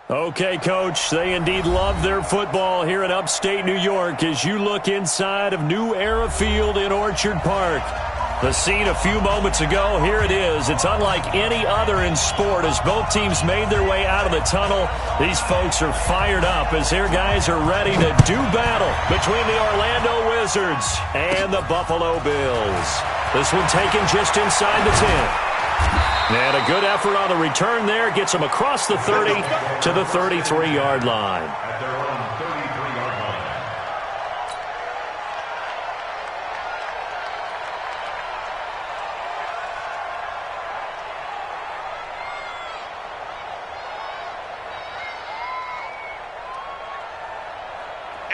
Okay, Coach, they indeed love their football here in upstate New York as you look inside of New Era Field in Orchard Park. The scene a few moments ago, here it is. It's unlike any other in sport as both teams made their way out of the tunnel. These folks are fired up as their guys are ready to do battle between the Orlando Wizards and the Buffalo Bills. This one taken just inside the 10. And a good effort on the return there gets them across the 30 to the 33-yard line.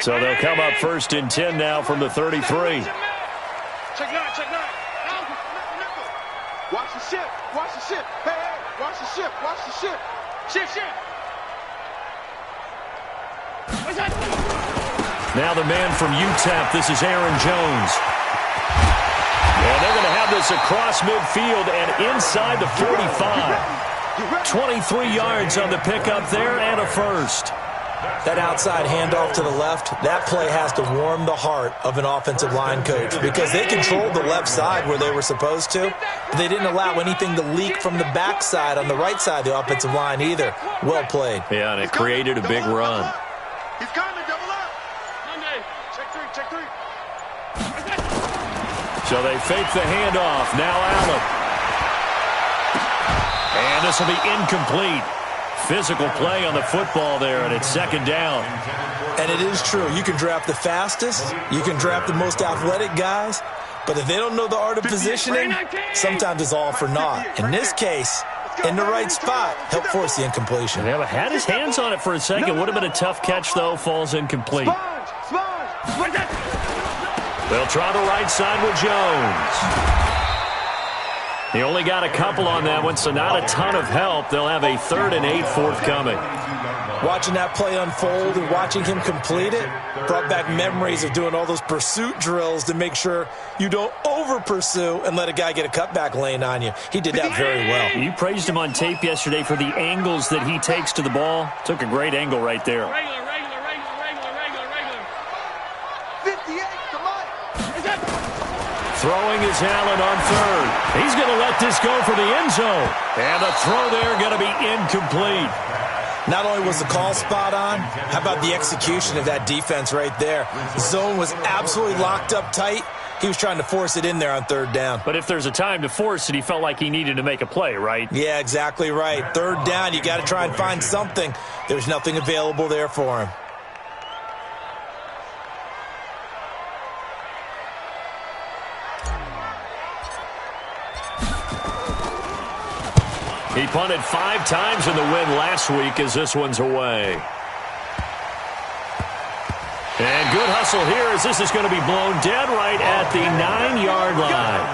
So they'll come up first and 10 now from the 33. Check nine. Watch the ship. Hey, watch the ship. Ship. Now the man from UTEP, this is Aaron Jones. And they're going to have this across midfield and inside the 45. 23 yards on the pickup there and a first. That outside handoff to the left, that play has to warm the heart of an offensive line coach because they controlled the left side where they were supposed to, but they didn't allow anything to leak from the backside on the right side of the offensive line either. Well played. Yeah, and it created a big run. He's coming, double up. Monday, check three. So they fake the handoff. Now Allen. And this will be incomplete. Physical play on the football there, and it's second down. And it is true. You can draft the fastest. You can draft the most athletic guys. But if they don't know the art of positioning, sometimes it's all for naught. In this case, in the right spot, help force the incompletion. Yeah, but had his hands on it for a second. Would have been a tough catch, though. Falls incomplete. They'll try the right side with Jones. He only got a couple on that one, so not a ton of help. They'll have a 3rd and 8 forthcoming. Watching that play unfold and watching him complete it brought back memories of doing all those pursuit drills to make sure you don't over-pursue and let a guy get a cutback lane on you. He did that very well. You praised him on tape yesterday for the angles that he takes to the ball. Took a great angle right there. Regular. 58, come on. Throwing is Allen on 3rd. He's going to let this go for the end zone. And the throw there going to be incomplete. Not only was the call spot on, how about the execution of that defense right there? The zone was absolutely locked up tight. He was trying to force it in there on 3rd down. But if there's a time to force it, he felt like he needed to make a play, right? Yeah, exactly right. 3rd down, you got to try and find something. There's nothing available there for him. He punted 5 times in the win last week as this one's away. And good hustle here as this is going to be blown dead right at the 9-yard line.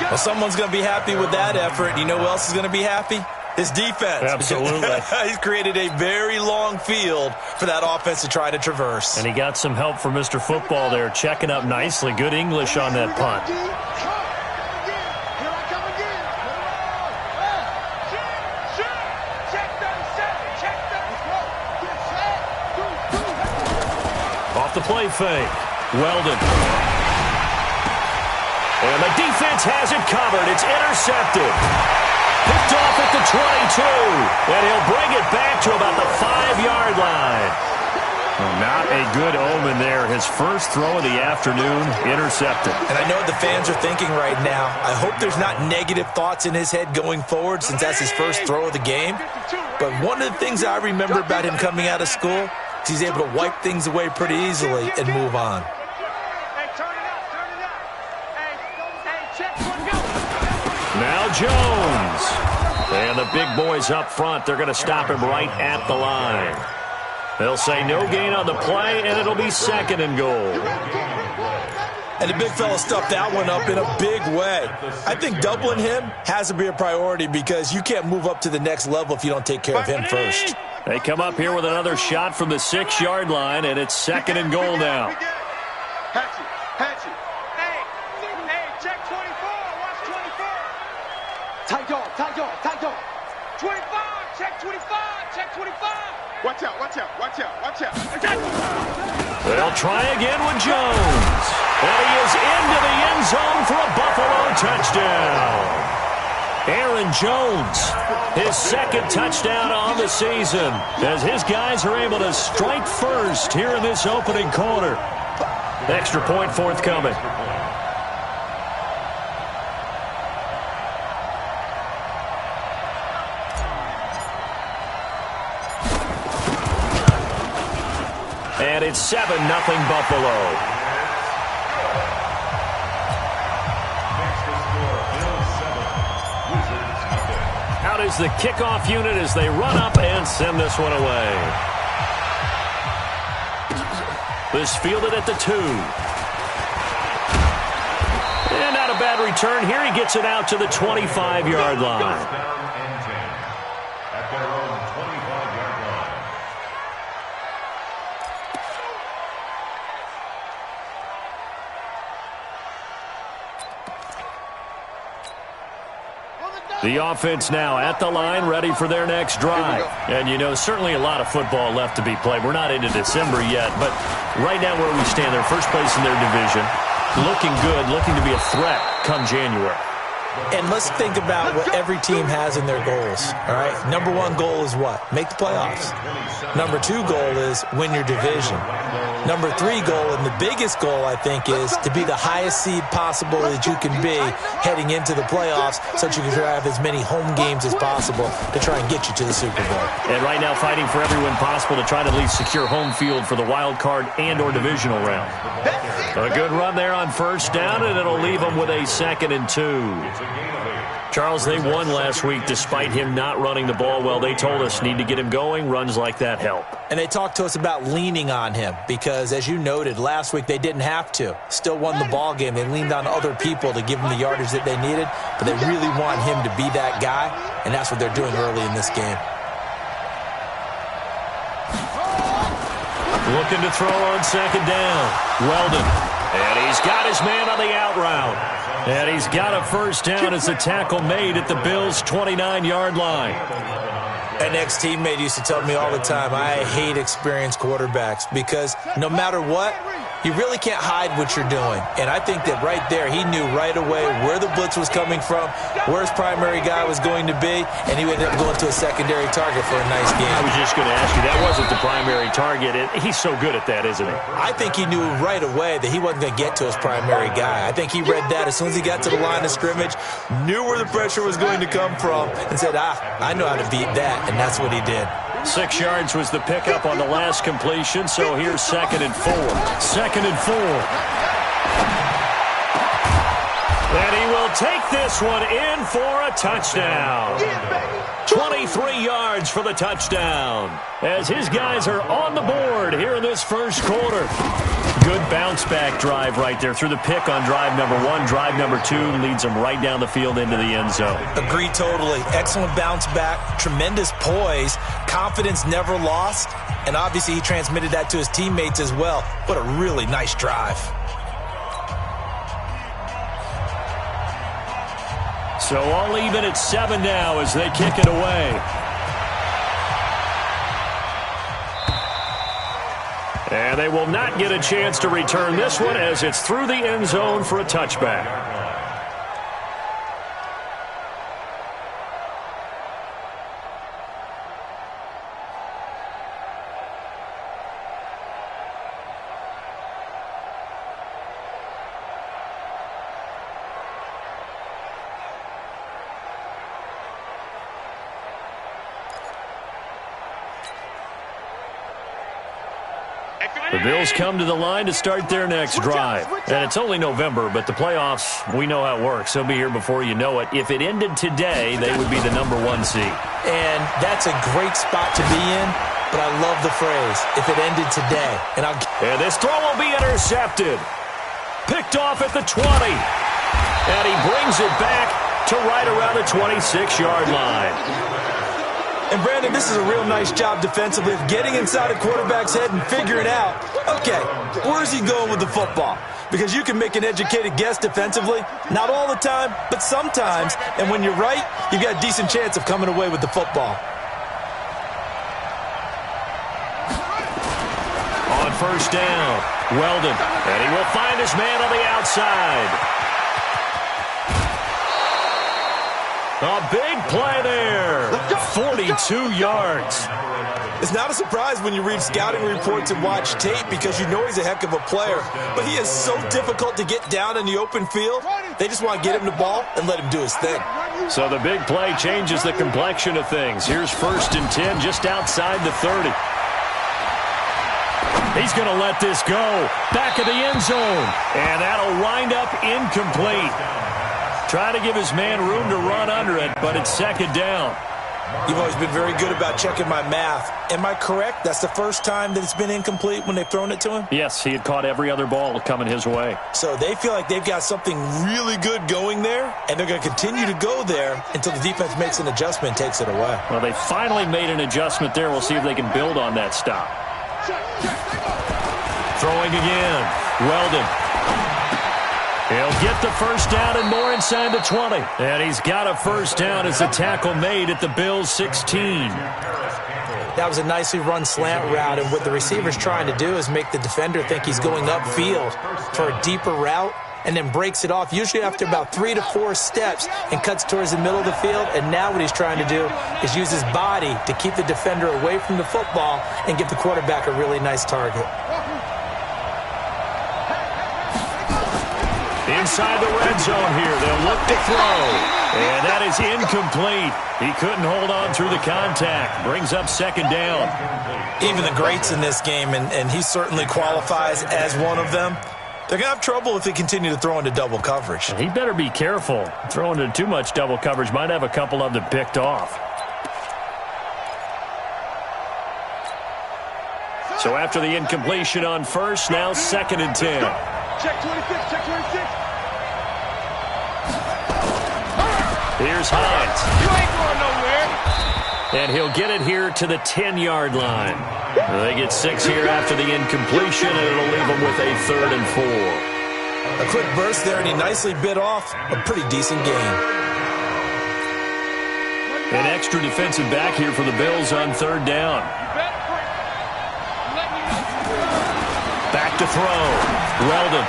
Well, someone's going to be happy with that effort. You know who else is going to be happy? His defense. Absolutely. He's created a very long field for that offense to try to traverse. And he got some help from Mr. Football there, checking up nicely. Good English on that punt. Off the play fake. Weldon. And the defense has it covered. It's intercepted. Picked off at the 22. And he'll bring it back to about the 5-yard line. Well, not a good omen there. His first throw of the afternoon, intercepted. And I know what the fans are thinking right now. I hope there's not negative thoughts in his head going forward since that's his first throw of the game. But one of the things I remember about him coming out of school, he's able to wipe things away pretty easily and move on. Now Jones. And the big boys up front, they're going to stop him right at the line. They'll say no gain on the play, and it'll be 2nd and goal. And the big fella stuffed that one up in a big way. I think doubling him has to be a priority because you can't move up to the next level if you don't take care of him first. They come up here with another shot from the 6-yard line, and it's 2nd and goal now. Hatchet. Hey, check 24. Watch 24. Tight dog. 25, check 25. Watch out, watch out, watch out, watch out. They'll try again with Jones. And he is into the end zone for a Buffalo touchdown. Aaron Jones, his second touchdown on the season, as his guys are able to strike first here in this opening quarter. Extra point forthcoming. And it's 7-0 Buffalo. Out is the kickoff unit as they run up and send this one away. This fielded at the 2. And not a bad return here. He gets it out to the 25-yard line. The offense now at the line, ready for their next drive. And, you know, certainly a lot of football left to be played. We're not into December yet, but right now where we stand, they're first place in their division, looking good, looking to be a threat come January. And let's think about what every team has in their goals, all right? Number 1 goal is what? Make the playoffs. Number 2 goal is win your division. Number 3 goal, and the biggest goal, I think, is to be the highest seed possible that you can be heading into the playoffs so that you can have as many home games as possible to try and get you to the Super Bowl. And right now fighting for every win possible to try to at least secure home field for the wild card and or divisional round. A good run there on first down, and it'll leave them with a 2nd and 2. Charles, they won last week despite him not running the ball well. They told us need to get him going. Runs like that help. And they talked to us about leaning on him because, as you noted, last week they didn't have to. Still won the ball game. They leaned on other people to give them the yardage that they needed, but they really want him to be that guy, and that's what they're doing early in this game. Looking to throw on 2nd down. Weldon. And he's got his man on the out route. And he's got a first down as the tackle made at the Bills' 29-yard line. An ex-teammate used to tell me all the time, I hate experienced quarterbacks because no matter what, you really can't hide what you're doing. And I think that right there, he knew right away where the blitz was coming from, where his primary guy was going to be, and he ended up going to a secondary target for a nice game. I was just going to ask you, that wasn't the primary target. He's so good at that, isn't he? I think he knew right away that he wasn't going to get to his primary guy. I think he read that as soon as he got to the line of scrimmage, knew where the pressure was going to come from, and said, I know how to beat that, and that's what he did. 6 yards was the pickup on the last completion, so here's 2nd and 4. 2nd and 4. And he will take this one in for a touchdown. 23 yards for the touchdown as his guys are on the board here in this first quarter. Good bounce-back drive right there through the pick on drive number 1. Drive number 2 leads them right down the field into the end zone. Agree totally. Excellent bounce-back, tremendous poise, confidence never lost, and obviously he transmitted that to his teammates as well. What a really nice drive. So all even at 7 now as they kick it away. And they will not get a chance to return this one as it's through the end zone for a touchback. The Bills come to the line to start their next drive. And it's only November, but the playoffs, we know how it works. They'll be here before you know it. If it ended today, they would be the number 1 seed. And that's a great spot to be in, but I love the phrase, if it ended today. And this throw will be intercepted. Picked off at the 20. And he brings it back to right around the 26-yard line. And, Brandon, this is a real nice job defensively of getting inside a quarterback's head and figuring out, okay, where's he going with the football? Because you can make an educated guess defensively, not all the time, but sometimes. And when you're right, you've got a decent chance of coming away with the football. first down. Weldon, and he will find his man on the outside. A big play there. 42 yards. It's not a surprise when you read scouting reports and watch tape because you know he's a heck of a player. But he is so difficult to get down in the open field. They just want to get him the ball and let him do his thing. So the big play changes the complexion of things. Here's 1st and 10 just outside the 30. He's going to let this go. Back of the end zone. And that'll wind up incomplete. Try to give his man room to run under it, but it's 2nd down. You've always been very good about checking my math. Am I correct? That's the first time that it's been incomplete when they've thrown it to him? Yes, he had caught every other ball coming his way. So they feel like they've got something really good going there, and they're going to continue to go there until the defense makes an adjustment and takes it away. Well, they finally made an adjustment there. We'll see if they can build on that stop. Throwing again. Weldon. He'll get the first down and more inside the 20. And he's got a first down as the tackle made at the Bills' 16. That was a nicely run slant route, and what the receiver's trying to do is make the defender think he's going upfield for a deeper route and then breaks it off, usually after about 3 to 4 steps, and cuts towards the middle of the field. And now what he's trying to do is use his body to keep the defender away from the football and give the quarterback a really nice target. Inside the red zone here, they'll look to throw. And that is incomplete. He couldn't hold on through the contact. Brings up 2nd down. Even the greats in this game, and he certainly qualifies as one of them, they're going to have trouble if they continue to throw into double coverage. He better be careful. Throwing into too much double coverage might have a couple of them picked off. So after the incompletion on first, now 2nd and 10. Check 26, check 26. Here's Hines. You ain't going nowhere. And he'll get it here to the 10-yard line. They get 6 here after the incompletion, and it'll leave them with a 3rd and 4. A quick burst there, and he nicely bit off a pretty decent gain. An extra defensive back here for the Bills on 3rd down. Back to throw. Weldon.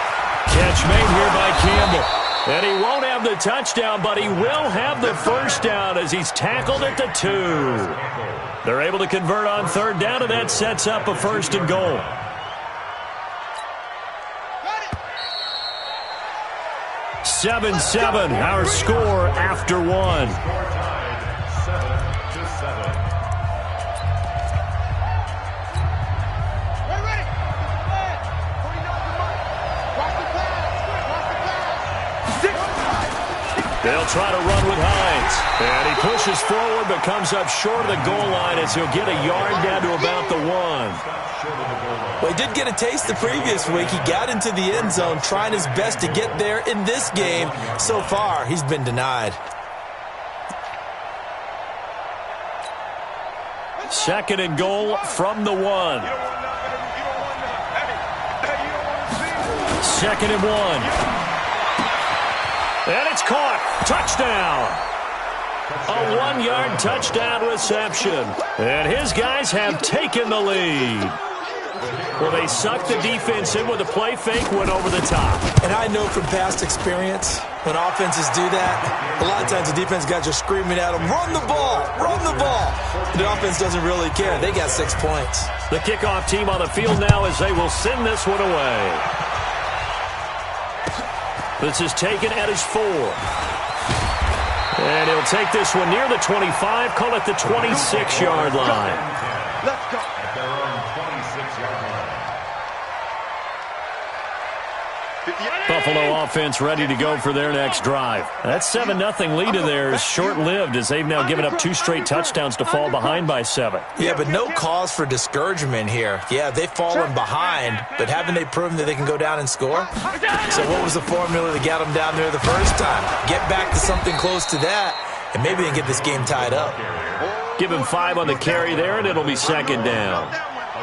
Catch made here by Campbell. And he won't have the touchdown, but he will have the first down as he's tackled at the 2. They're able to convert on 3rd down, and that sets up a 1st and goal. Got it. 7-7, our score after 1. 7-7. They'll try to run with Hines. And he pushes forward but comes up short of the goal line as he'll get a yard down to about the 1. Well, he did get a taste the previous week. He got into the end zone trying his best to get there in this game. So far, he's been denied. 2nd and goal from the 1. 2nd and 1. And it's caught. Touchdown. A 1-yard touchdown reception. And his guys have taken the lead. Well, they sucked the defense in with a play fake, went over the top. And I know from past experience, when offenses do that, a lot of times the defense guys are screaming at them, run the ball, run the ball. The offense doesn't really care. They got 6 points. The kickoff team on the field now as they will send this one away. This is taken at his 4. And he'll take this one near the 25, call it the 26-yard line. Let's go. At their own 26-yard line. Buffalo offense ready to go for their next drive. That 7-0 lead of theirs is short-lived as they've now given up 2 straight touchdowns to fall behind by 7. Yeah, but no cause for discouragement here. Yeah, they've fallen behind, but haven't they proven that they can go down and score? So what was the formula that got them down there the first time? Get back to something close to that, and maybe they can get this game tied up. Give him 5 on the carry there, and it'll be 2nd down.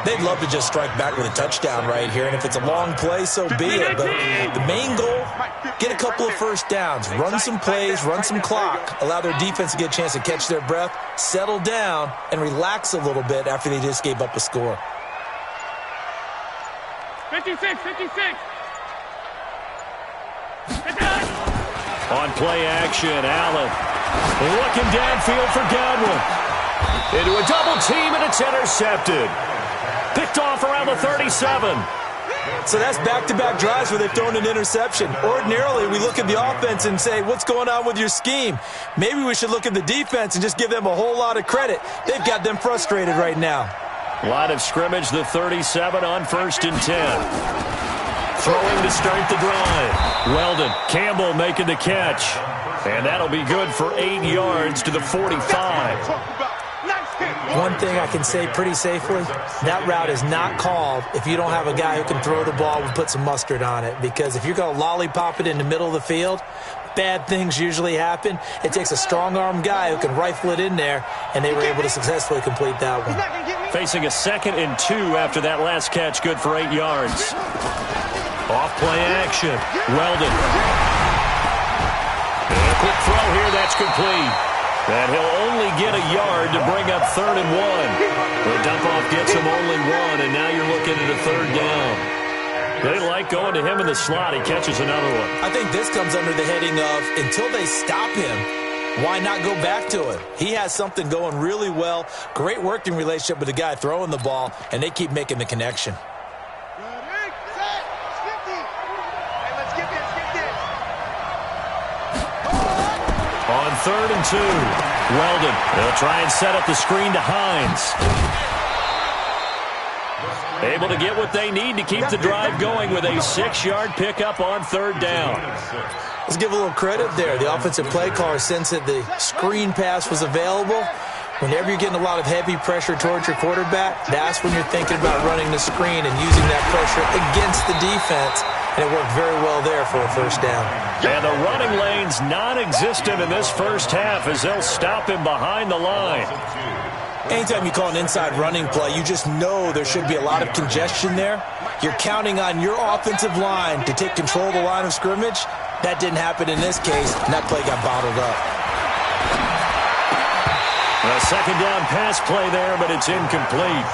They'd love to just strike back with a touchdown right here, and if it's a long play, so be it. But the main goal, get a couple of first downs, run some plays, run some clock, allow their defense to get a chance to catch their breath, settle down, and relax a little bit after they just gave up a score. 56, 56. On play action, Allen looking downfield for Godwin. Into a double team, and it's intercepted. Picked off around the 37. So that's back-to-back drives where they've thrown an interception. Ordinarily, we look at the offense and say, what's going on with your scheme? Maybe we should look at the defense and just give them a whole lot of credit. They've got them frustrated right now. Line of scrimmage, the 37 on 1st and 10. Throwing to start the drive. Weldon, Campbell making the catch. And that'll be good for 8 yards to the 45. One thing I can say pretty safely, that route is not called if you don't have a guy who can throw the ball and put some mustard on it. Because if you're going to lollipop it in the middle of the field, bad things usually happen. It takes a strong-arm guy who can rifle it in there, and they were able to successfully complete that one. Facing a 2nd and 2 after that last catch, good for 8 yards. Off play action. Weldon. And a quick throw here, that's complete. And he'll only get a yard to bring up 3rd and 1. The dump-off gets him only 1, and now you're looking at a 3rd down. They like going to him in the slot. He catches another one. I think this comes under the heading of, until they stop him, why not go back to it? He has something going really well. Great working relationship with the guy throwing the ball, and they keep making the connection. On 3rd and 2, Weldon. They'll try and set up the screen to Hines. Able to get what they need to keep the drive going with a 6-yard pickup on 3rd down. Let's give a little credit there. The offensive play caller sensed that the screen pass was available. Whenever you're getting a lot of heavy pressure towards your quarterback, that's when you're thinking about running the screen and using that pressure against the defense. And it worked very well there for a 1st down. And the running lane's non-existent in this first half as they'll stop him behind the line. Anytime you call an inside running play, you just know there should be a lot of congestion there. You're counting on your offensive line to take control of the line of scrimmage. That didn't happen in this case, and that play got bottled up. A 2nd down pass play there, but it's incomplete.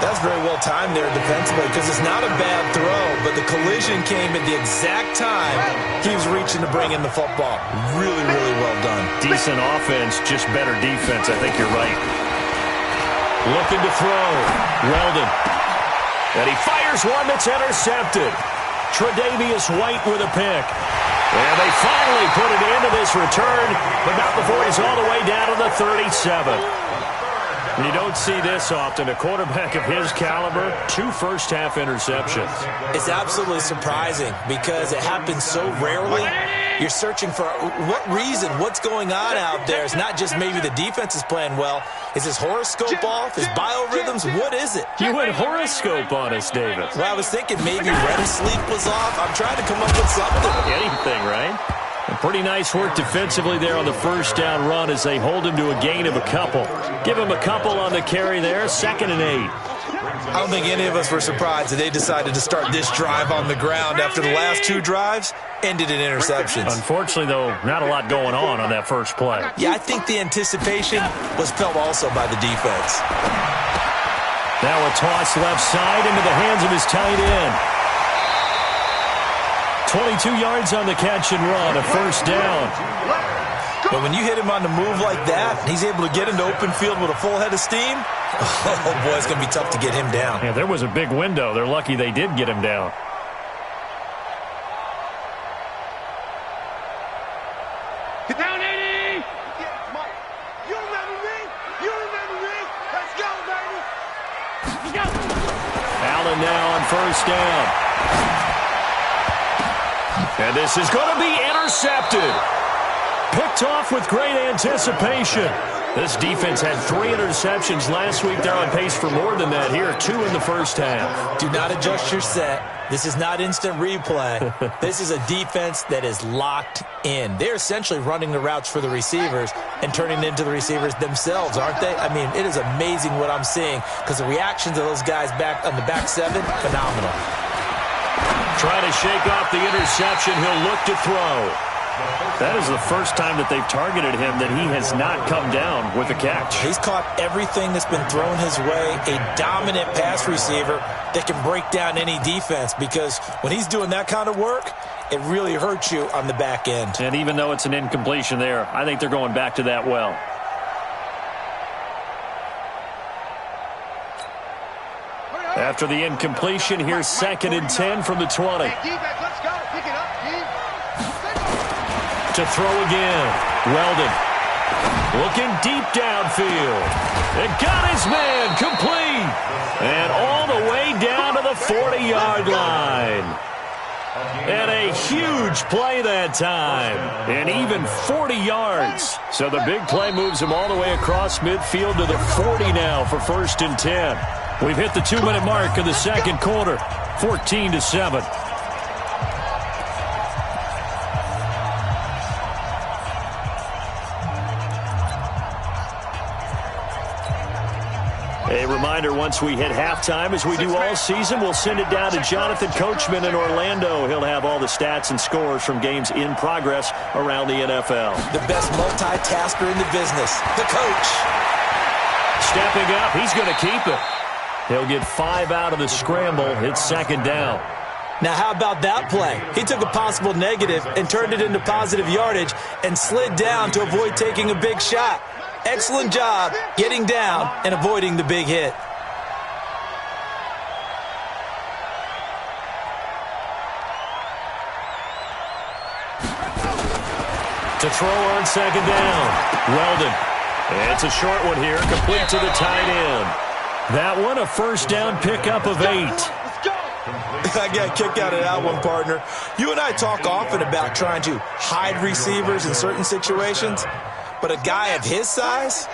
That's very well timed there defensively because it's not a bad throw, but the collision came at the exact time he was reaching to bring in the football. Really, really well done. Decent offense, just better defense. I think you're right. Looking to throw. Weldon. And he fires one that's intercepted. Tre'Davious White with a pick. And they finally put it into this return, but not before he's all the way down to the 37. You don't see this often. A quarterback of his caliber, 2 first-half interceptions. It's absolutely surprising because it happens so rarely. You're searching for what reason, what's going on out there. It's not just maybe the defense is playing well. Is his horoscope off? His biorhythms? What is it? You went horoscope on us, David. Well, I was thinking maybe REM sleep was off. I'm trying to come up with something. Anything, right? A pretty nice work defensively there on the 1st down run as they hold him to a gain of a couple. Give him a couple on the carry there, 2nd and 8. I don't think any of us were surprised that they decided to start this drive on the ground after the last 2 drives ended in interceptions. Unfortunately, though, not a lot going on that first play. Yeah, I think the anticipation was felt also by the defense. Now a toss left side into the hands of his tight end. 22 yards on the catch and run, a 1st down. But when you hit him on the move like that, he's able to get into open field with a full head of steam, oh, boy, it's going to be tough to get him down. Yeah, there was a big window. They're lucky they did get him down. Get down, 80! You remember me? You remember me? Let's go, baby! Let's go! Allen now on 1st down. And this is going to be intercepted. Picked off with great anticipation. This defense had 3 interceptions last week. They're on pace for more than that here. 2 in the first half. Do not adjust your set. This is not instant replay. This is a defense that is locked in. They're essentially running the routes for the receivers and turning it into the receivers themselves, aren't they? I mean, it is amazing what I'm seeing because the reactions of those guys back on the back 7, phenomenal. Trying to shake off the interception. He'll look to throw. That is the first time that they've targeted him that he has not come down with a catch. He's caught everything that's been thrown his way, a dominant pass receiver that can break down any defense, because when he's doing that kind of work, it really hurts you on the back end. And even though it's an incompletion there, I think they're going back to that well. After the incompletion, here's 2nd and 10 from the 20. To throw again. Weldon looking deep downfield. It got his man complete. And all the way down to the 40-yard line. And a huge play that time. And even 40 yards. So the big play moves him all the way across midfield to the 40 now for 1st and 10. We've hit the 2-minute mark of the second quarter. 14-7. A reminder, once we hit halftime, as we do all season, we'll send it down to Jonathan Coachman in Orlando. He'll have all the stats and scores from games in progress around the NFL. The best multitasker in the business, the coach. Stepping up, he's going to keep it. He'll get 5 out of the scramble. It's 2nd down. Now, how about that play? He took a possible negative and turned it into positive yardage and slid down to avoid taking a big shot. Excellent job getting down and avoiding the big hit. To throw on 2nd down. Weldon. It's a short one here, complete to the tight end. That one a 1st down pickup of 8. I got a kick out of that one, partner. You and I talk often about trying to hide receivers in certain situations, but a guy of his size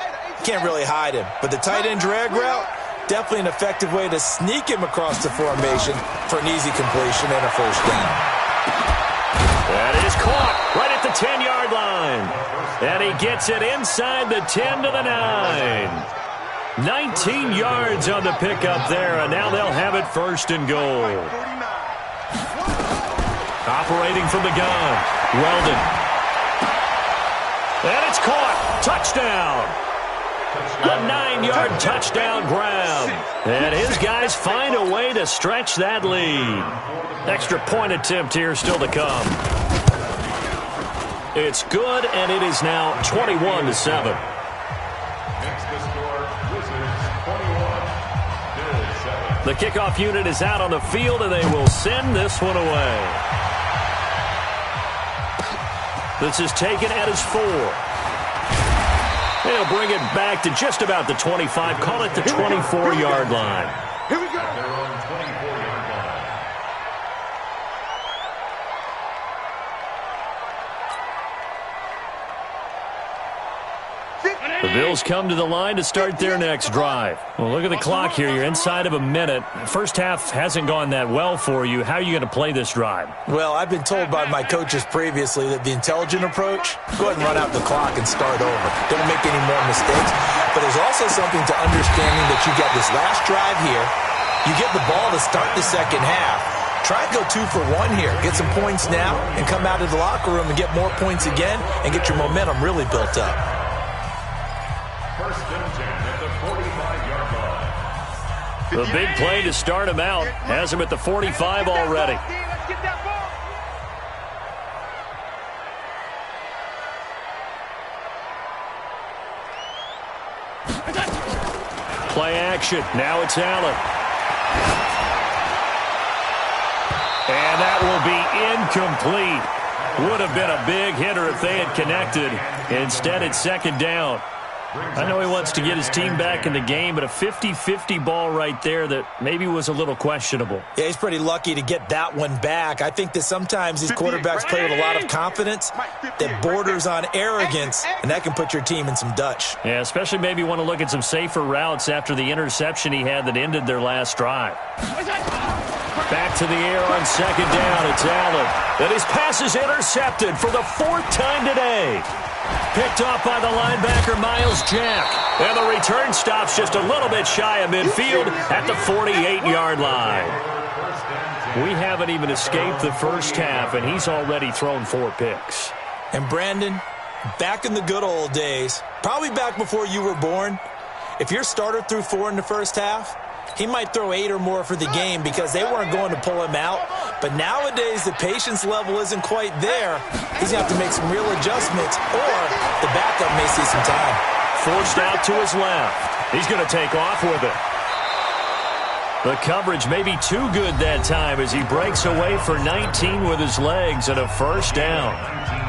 can't really hide him. But the tight end drag route, definitely an effective way to sneak him across the formation for an easy completion and a 1st down. That is caught right at the 10-yard line. And he gets it inside the 10 to the 9. 19 yards on the pickup there, and now they'll have it 1st and goal. Operating from the gun, Weldon. And it's caught. Touchdown. A 9-yard touchdown grab. And his guys find a way to stretch that lead. Extra point attempt here still to come. It's good, and it is now 21-7. The kickoff unit is out on the field, and they will send this one away. This is taken at his 4. They'll bring it back to just about the 25. Call it the 24-yard line. Here we go. Their own 24-yard line. The Bills come to the line to start their next drive. Well, look at the clock here. You're inside of a minute. First half hasn't gone that well for you. How are you going to play this drive? Well, I've been told by my coaches previously that the intelligent approach, go ahead and run out the clock and start over. Don't make any more mistakes. But there's also something to understanding that you got this last drive here. You get the ball to start the second half. Try and go 2 for 1 here. Get some points now and come out of the locker room and get more points again and get your momentum really built up. 1st and 10 at the 45-yard line. The big play to start him out has him at the 45 already. Play action. Now it's Allen. And that will be incomplete. Would have been a big hitter if they had connected. Instead, it's 2nd down. I know he wants to get his team back in the game, but a 50-50 ball right there that maybe was a little questionable. Yeah, he's pretty lucky to get that one back. I think that sometimes these quarterbacks play with a lot of confidence that borders on arrogance, and that can put your team in some Dutch. Yeah, especially maybe want to look at some safer routes after the interception he had that ended their last drive. Back to the air on 2nd down. It's Allen. And his pass is intercepted for the 4th time today. Picked off by the linebacker, Miles Jack. And the return stops just a little bit shy of midfield at the 48-yard line. We haven't even escaped the first half, and he's already thrown 4 picks. And Brandon, back in the good old days, probably back before you were born, if your starter threw 4 in the first half, he might throw 8 or more for the game because they weren't going to pull him out. But nowadays, the patience level isn't quite there. He's going to have to make some real adjustments, or the backup may see some time. Forced out to his left. He's going to take off with it. The coverage may be too good that time as he breaks away for 19 with his legs and a first down.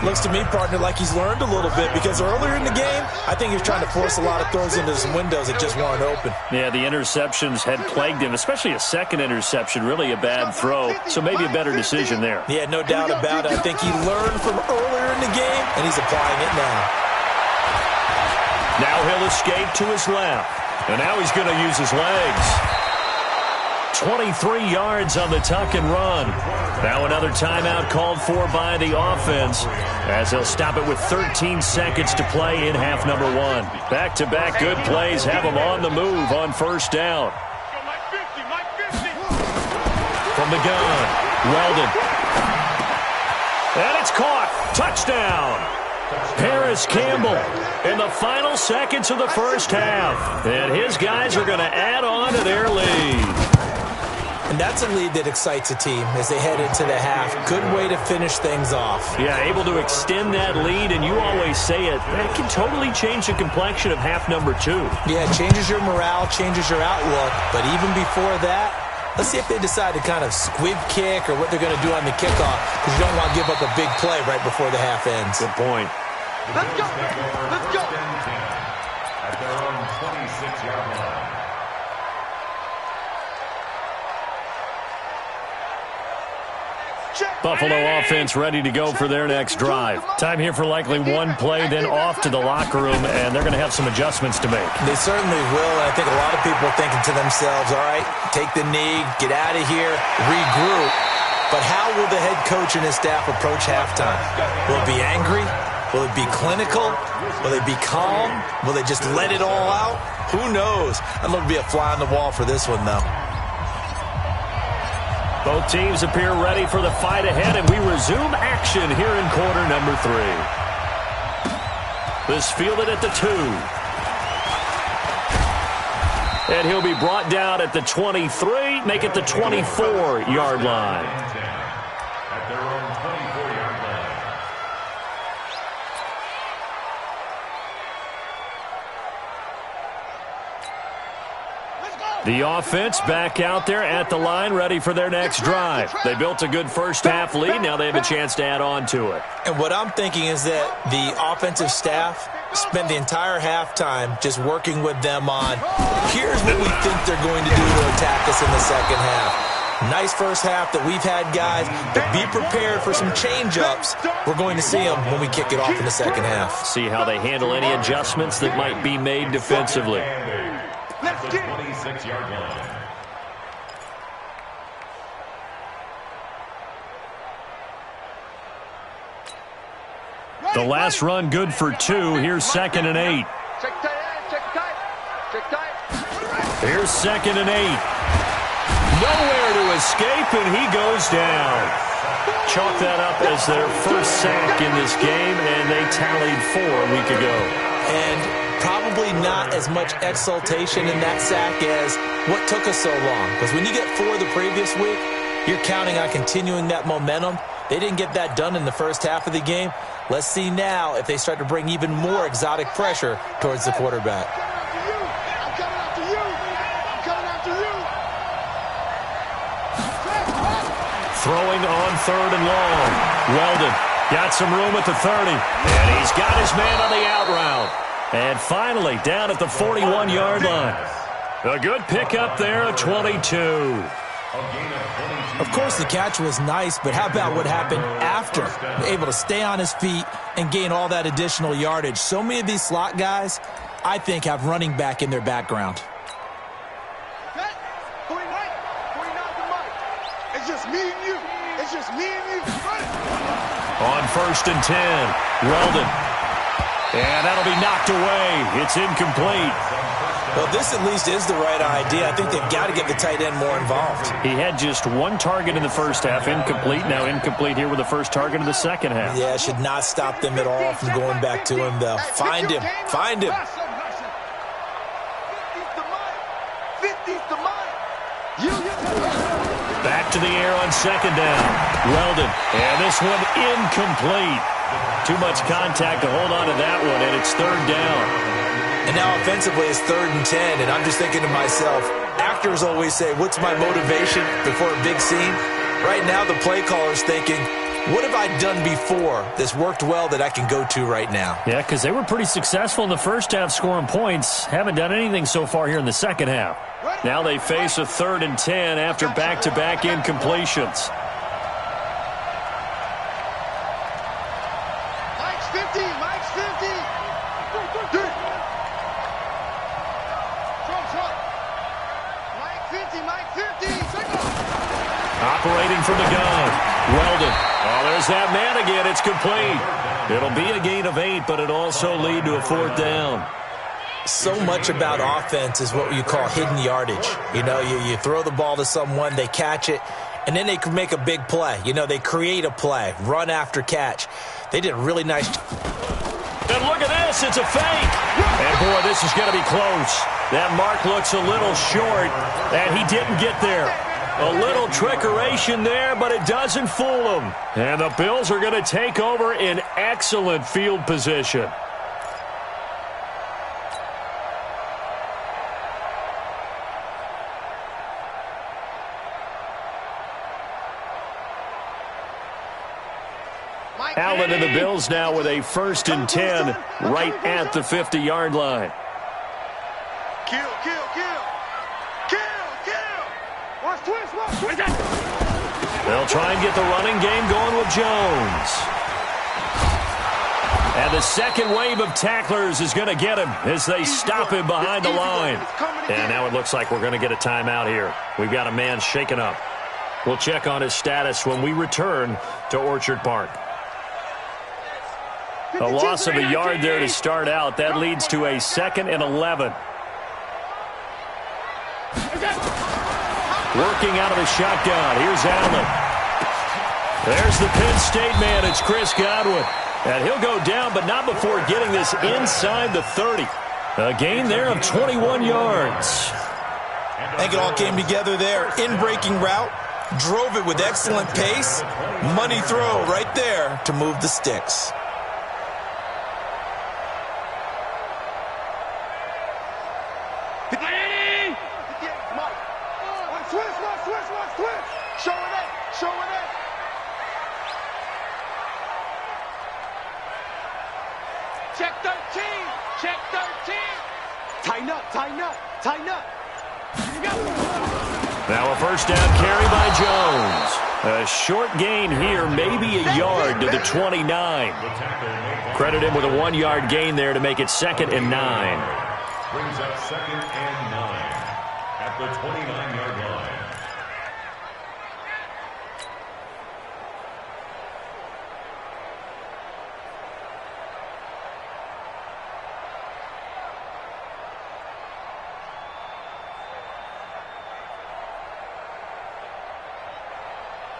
Looks to me, partner, like he's learned a little bit because earlier in the game, I think he was trying to force a lot of throws into some windows that just weren't open. Yeah, the interceptions had plagued him, especially a second interception, really a bad throw. So maybe a better decision there. Yeah, no doubt about it. I think he learned from earlier in the game, and he's applying it now. Now he'll escape to his left. And now he's going to use his legs. 23 yards on the tuck and run. Now another timeout called for by the offense as they'll stop it with 13 seconds to play in half number 1. Back-to-back good plays have them on the move on first down. From the gun, Weldon. And it's caught. Touchdown. Paris Campbell in the final seconds of the first half. And his guys are going to add on to their lead. And that's a lead that excites a team as they head into the half. Good way to finish things off. Yeah, able to extend that lead, and you always say it, that can totally change the complexion of half number 2. Yeah, it changes your morale, changes your outlook. But even before that, let's see if they decide to kind of squib kick or what they're going to do on the kickoff, because you don't want to give up a big play right before the half ends. Good point. Let's go. Let's go. At their own 26-yard line. Buffalo offense ready to go for their next drive. Time here for likely one play, then off to the locker room, and they're going to have some adjustments to make. They certainly will, and I think a lot of people are thinking to themselves, all right, take the knee, get out of here, regroup. But how will the head coach and his staff approach halftime? Will it be angry? Will it be clinical? Will they be calm? Will they just let it all out? Who knows? I'd love to be a fly on the wall for this one, though. Both teams appear ready for the fight ahead, and we resume action here in quarter number 3. This fielded at the 2. And he'll be brought down at the 23, make it the 24-yard line. At their own 24-yard line. The offense back out there at the line, ready for their next drive. They built a good first-half lead. Now they have a chance to add on to it. And what I'm thinking is that the offensive staff spent the entire halftime just working with them on, here's what we think they're going to do to attack us in the second half. Nice first half that we've had, guys, but be prepared for some change-ups. We're going to see them when we kick it off in the second half. See how they handle any adjustments that might be made defensively. At the 26-yard line. The last run good for 2. Here's 2nd and 8. Check tight. Here's 2nd and 8. Nowhere to escape, and he goes down. Chalk that up as their first sack in this game, and they tallied 4 a week ago. And probably not as much exultation in that sack as what took us so long. Because when you get 4 the previous week, you're counting on continuing that momentum. They didn't get that done in the first half of the game. Let's see now if they start to bring even more exotic pressure towards the quarterback. I'm coming after you. Throwing on 3rd and long. Weldon got some room at the 30. And he's got his man on the out route. And finally, down at the 41-yard line. A good pickup there at 22. Of course, the catch was nice, but how about what happened after? Able to stay on his feet and gain all that additional yardage. So many of these slot guys, I think, have running back in their background. It's just me and you. On 1st and 10, Weldon. And that'll be knocked away. It's incomplete. Well, this at least is the right idea. I think they've got to get the tight end more involved. He had just one target in the first half, incomplete. Now incomplete here with the first target of the second half. Yeah, should not stop them at all from going back to him, though. Find him. Find him. Back to the air on second down. Weldon. And this one incomplete. Too much contact to hold on to that one, and it's third down. And now offensively it's 3rd and 10, and I'm just thinking to myself, actors always say, what's my motivation before a big scene? Right now the play caller's thinking, what have I done before that's worked well that I can go to right now? Yeah, because they were pretty successful in the first half scoring points. Haven't done anything so far here in the second half. Now they face a 3rd and 10 after back-to-back incompletions. Mike's 50. Mike's 50. Mike 50. Mike 50. Operating from the gun. Weldon. Oh, there's that man again. It's complete. It'll be a gain of 8, but it'll also lead to a 4th down. So much about offense is what you call hidden yardage. You know, you throw the ball to someone, they catch it, and then they can make a big play. You know, they create a play, run after catch. They did a really nice job. And look at this. It's a fake. And, boy, this is going to be close. That mark looks a little short, and he didn't get there. A little trickeration there, but it doesn't fool him. And the Bills are going to take over in excellent field position. Allen and the Bills now with a 1st and 10 right at the 50-yard line. Kill. Watch twist. They'll try and get the running game going with Jones. And the second wave of tacklers is going to get him as they stop him behind the line. And now it looks like we're going to get a timeout here. We've got a man shaken up. We'll check on his status when we return to Orchard Park. A loss of a yard there to start out. That leads to a 2nd and 11. Working out of the shotgun. Here's Allen. There's the Penn State man. It's Chris Godwin. And he'll go down, but not before getting this inside the 30. A gain there of 21 yards. I think it all came together there. In-breaking route. Drove it with excellent pace. Money throw right there to move the sticks. Showing it. Check 13. Check 13. Tighten up. Here you go. Now a 1st down carry by Jones. A short gain here, maybe a yard to the 29. Credit him with a 1-yard gain there to make it 2nd and 9. Brings up 2nd and 9 at the 29-yard line.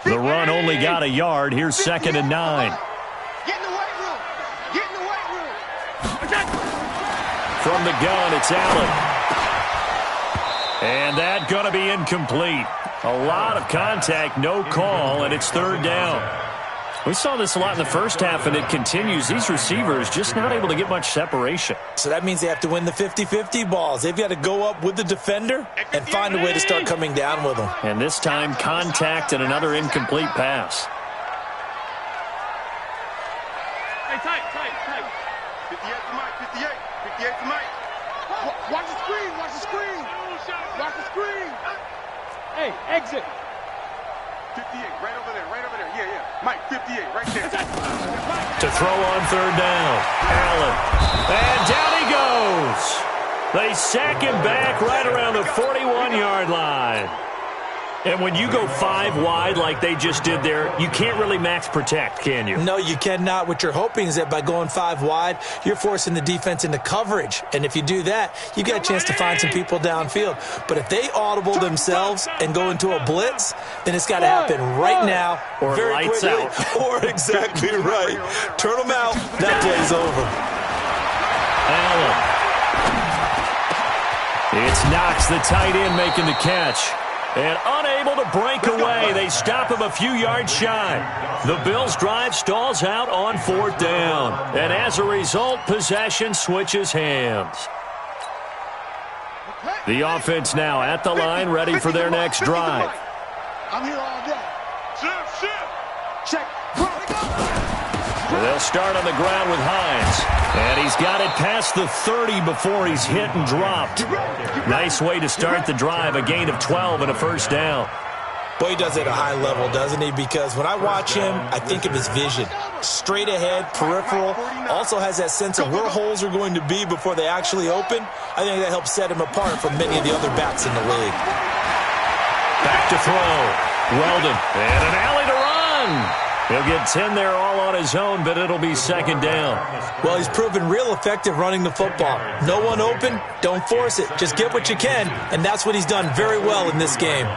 The run only got a yard. Here's 2nd and 9. Get in the weight room. From the gun, it's Allen. And that going to be incomplete. A lot of contact, no call, and it's 3rd down. We saw this a lot in the first half, and it continues. These receivers just not able to get much separation. So that means they have to win the 50-50 balls. They've got to go up with the defender and find a way to start coming down with them. And this time, contact and another incomplete pass. Hey, tight. 58 to Mike. 58 to Mike. Watch the screen. Hey, exit. 58, right over there. Yeah. Mike, 58, right there. To throw on 3rd down. Allen. And down he goes. They sack him back right around the 41-yard line. And when you go 5 wide like they just did there, you can't really max protect, can you? No, you cannot. What you're hoping is that by going 5 wide, you're forcing the defense into coverage. And if you do that, you get a chance to find some people downfield. But if they audible themselves and go into a blitz, then it's got to happen right now. Or very lights quickly. out. Or exactly right. Turn them out. That play's over. Allen. It's Knox, the tight end, making the catch. And unable to break away. They stop him a few yards shy. The Bills' drive stalls out on 4th down. And as a result, possession switches hands. The offense now at the line, ready for their next drive. I'm here all day. Check. They'll start on the ground with Hines. And he's got it past the 30 before he's hit and dropped. Nice way to start the drive, a gain of 12 and a first down. Boy, he does it at a high level, doesn't he? Because when I watch him, I think of his vision. Straight ahead, peripheral, also has that sense of where holes are going to be before they actually open. I think that helps set him apart from many of the other backs in the league. Back to throw. Weldon. And an alley to run. He'll get 10 there all on his own, but it'll be 2nd down. Well, he's proven real effective running the football. No one open, don't force it. Just get what you can, and that's what he's done very well in this game.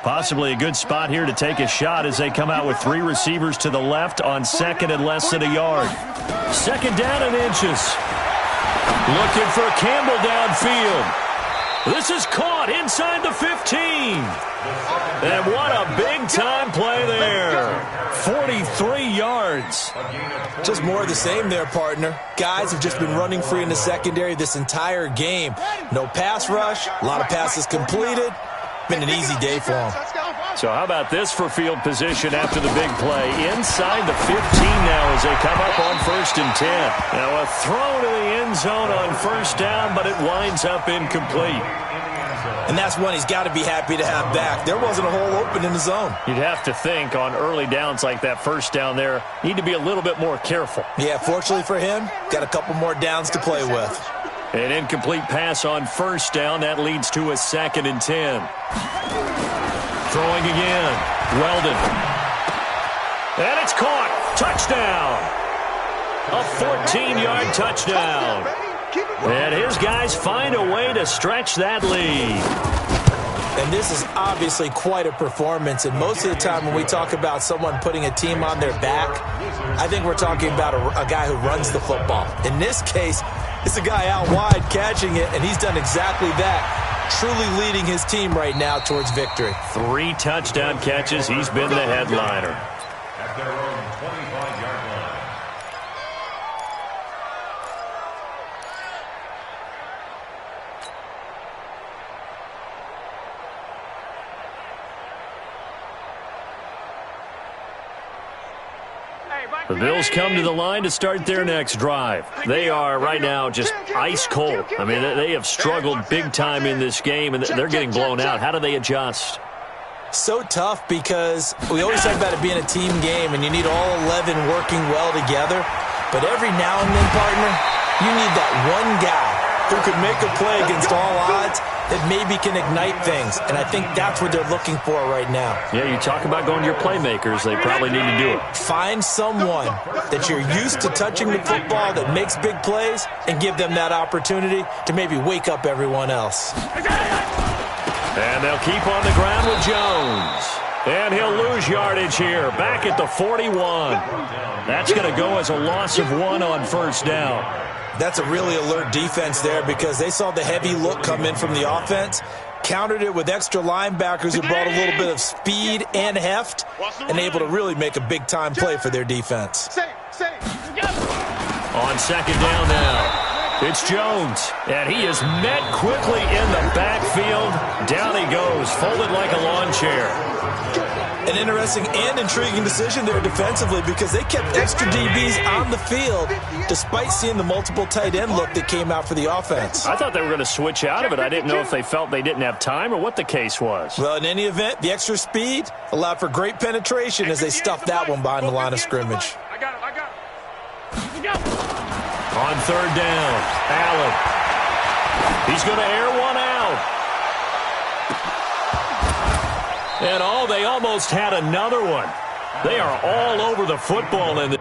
Possibly a good spot here to take a shot as they come out with 3 receivers to the left on 2nd and less than a yard. 2nd down and inches. Looking for Campbell downfield. This is caught inside the 15. And what a big-time play there. 43 yards. Just more of the same there, partner. Guys have just been running free in the secondary this entire game. No pass rush, a lot of passes completed. Been an easy day for them. So how about this for field position after the big play? Inside the 15 now as they come up on 1st and 10. Now a throw to the end zone on 1st down, but it winds up incomplete. And that's one he's got to be happy to have back. There wasn't a hole open in the zone. You'd have to think on early downs like that 1st down there, need to be a little bit more careful. Yeah, fortunately for him, got a couple more downs to play with. An incomplete pass on 1st down. That leads to a 2nd and 10. Throwing again. Weldon. And it's caught. Touchdown. A 14-yard touchdown. And his guys find a way to stretch that lead. And this is obviously quite a performance. And most of the time when we talk about someone putting a team on their back, I think we're talking about a guy who runs the football. In this case, it's a guy out wide catching it, and he's done exactly that, truly leading his team right now towards victory. 3 touchdown catches. He's been the headliner. At their own 25-yard line. The Bills come to the line to start their next drive. They are right now just ice cold. I mean, they have struggled big time in this game, and they're getting blown out. How do they adjust? So tough because we always talk about it being a team game, and you need all 11 working well together. But every now and then, partner, you need that one guy who could make a play against all odds that maybe can ignite things. And I think that's what they're looking for right now. Yeah, you talk about going to your playmakers. They probably need to do it. Find someone that you're used to touching the football that makes big plays and give them that opportunity to maybe wake up everyone else. And they'll keep on the ground with Jones. And he'll lose yardage here. Back at the 41. That's going to go as a loss of 1 on 1st down. That's a really alert defense there because they saw the heavy look come in from the offense, countered it with extra linebackers who brought a little bit of speed and heft, and able to really make a big-time play for their defense. On 2nd down now. It's Jones, and he is met quickly in the backfield. Down he goes, folded like a lawn chair. An interesting and intriguing decision there defensively because they kept extra DBs on the field despite seeing the multiple tight end look that came out for the offense. I thought they were going to switch out of it. I didn't know if they felt they didn't have time or what the case was. Well, in any event, the extra speed allowed for great penetration as they stuffed that one behind the line of scrimmage. I got him. On 3rd down, Allen. He's going to air one out. And they almost had another one. They are all over the football in the